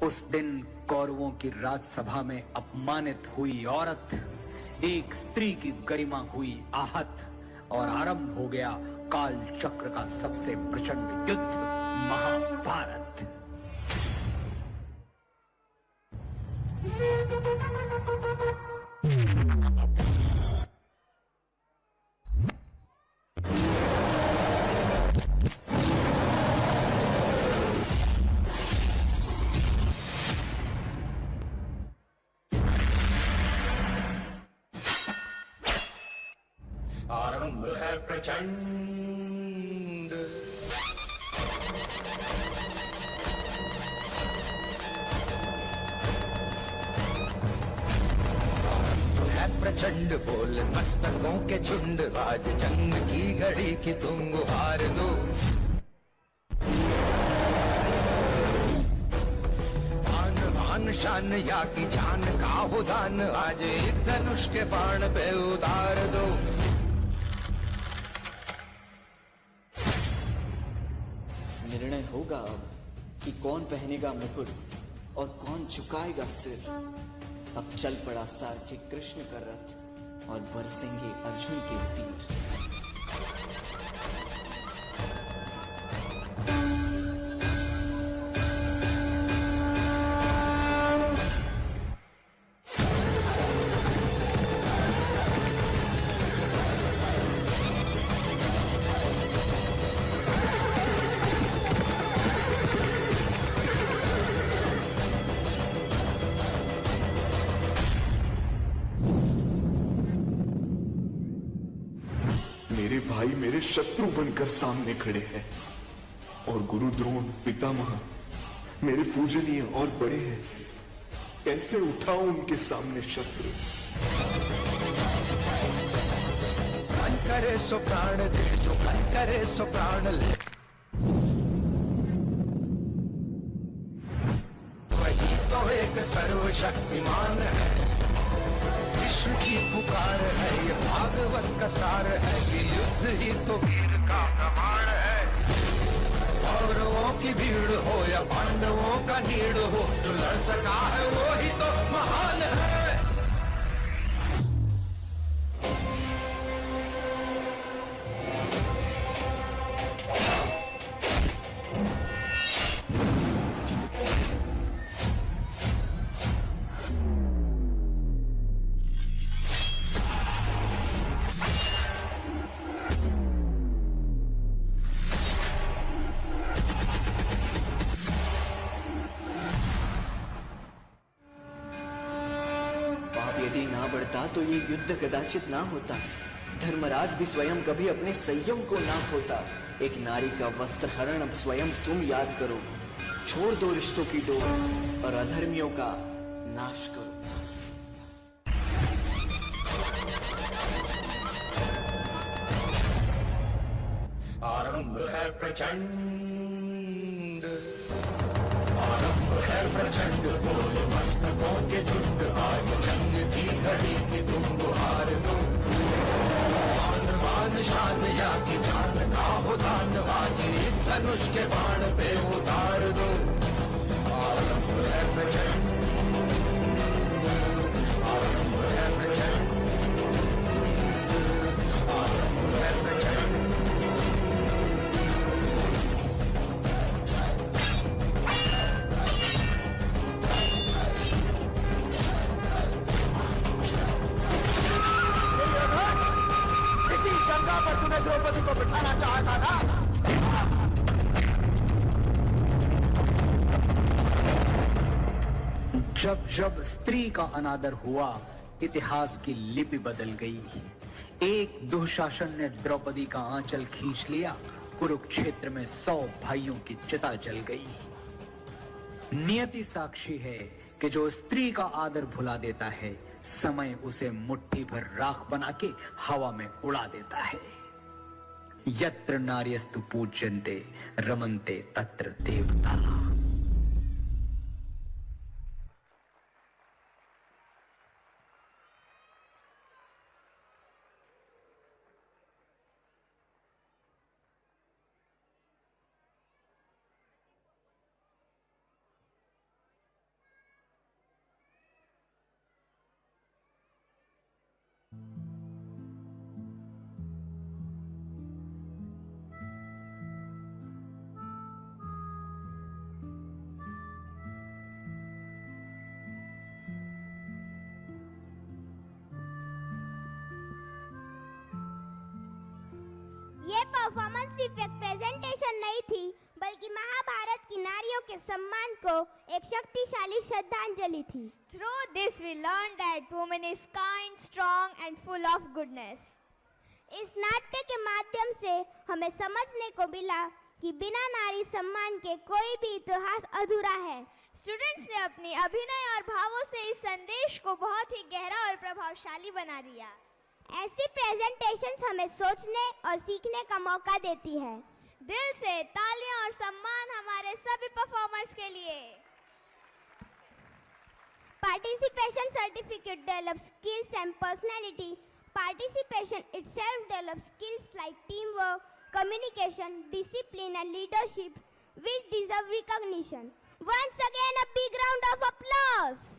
उस दिन कौरवों की राजसभा में अपमानित हुई औरत, एक स्त्री की गरिमा हुई आहत और आरंभ हो गया काल चक्र का सबसे प्रचंड युद्ध, महाभारत। आरंभ है प्रचंड, है प्रचंड बोल मस्तकों के झुंड, आज जंग की घड़ी की तुम गुहार दो। आन आन शान या की जान का हो दान, आज एक धनुष के बाण पे उतार दो। निर्णय होगा अब कि कौन पहनेगा मुकुट और कौन झुकाएगा सिर। अब चल पड़ा सारथी कृष्ण का रथ और बरसेंगे अर्जुन के तीर। मेरे भाई मेरे शत्रु बनकर सामने खड़े हैं और गुरु द्रोण पितामह मेरे पूजनीय और बड़े हैं। कैसे उठाऊं उनके सामने शस्त्र। मन करे सो प्राण दे, जो मन करे सो प्राण ले, वही तो एक सर्वशक्तिमान है। विश्व की पुकार है, ये भागवत का सार है, कि युद्ध ही तो वीर का प्रमाण है। कौरवों की भीड़ हो या पांडवों का नीड़ हो, जो लड़ सका है वो ही तो महान है। यदि ना बढ़ता तो ये युद्ध कदाचित ना होता। धर्मराज भी स्वयं कभी अपने संयम को ना खोता। एक नारी का वस्त्र हरण अब स्वयं तुम याद करो। छोड़ दो रिश्तों की डोर और अधर्मियों का नाश करो। आरंभ है प्रचंड, आरंभ है प्रचंड बोल मस्तकों के झुंड, आज जंग की घड़ी की तुम गुहार दो। मान मान शान या की जान का हो दान, आज एक धनुष के बाण पे उतार दो। आरंभ है प्रचंड, आरंभ है प्रचंड, आरंभ है प्रचंड। पर तूने द्रौपदी को बिठाना चाहता था। जब जब स्त्री का अनादर हुआ, इतिहास की लिपि बदल गई। एक दुशासन ने द्रौपदी का आंचल खींच लिया, कुरुक्षेत्र में 100 भाइयों की चिता जल गई। नियति साक्षी है कि जो स्त्री का आदर भुला देता है, समय उसे मुट्ठी भर राख बना के हवा में उड़ा देता है। यत्र नार्यस्तु पूज्यन्ते रमन्ते तत्र देवता। सिर्फ एक प्रेजेंटेशन नहीं थी, बल्कि महाभारत की नारियों के सम्मान को एक शक्तिशाली श्रद्धांजलि थी। Through this we learn that woman is kind, strong and full of goodness. इस नाट्य के माध्यम से हमें समझने को मिला कि बिना नारी सम्मान के कोई भी इतिहास अधूरा है। स्टूडेंट्स ने अपनी अभिनय और भावों से इस संदेश को बहुत ही गहरा और प्रभावशाली बना दिया। ऐसी प्रेजेंटेशंस हमें सोचने और सीखने का मौका देती है। दिल से तालियां और सम्मान हमारे सभी परफॉर्मर्स के लिए। Participation certificate develops skills and personality. Participation itself develops skills like teamwork, communication, discipline and leadership, which deserve recognition. Once again, a big round of applause.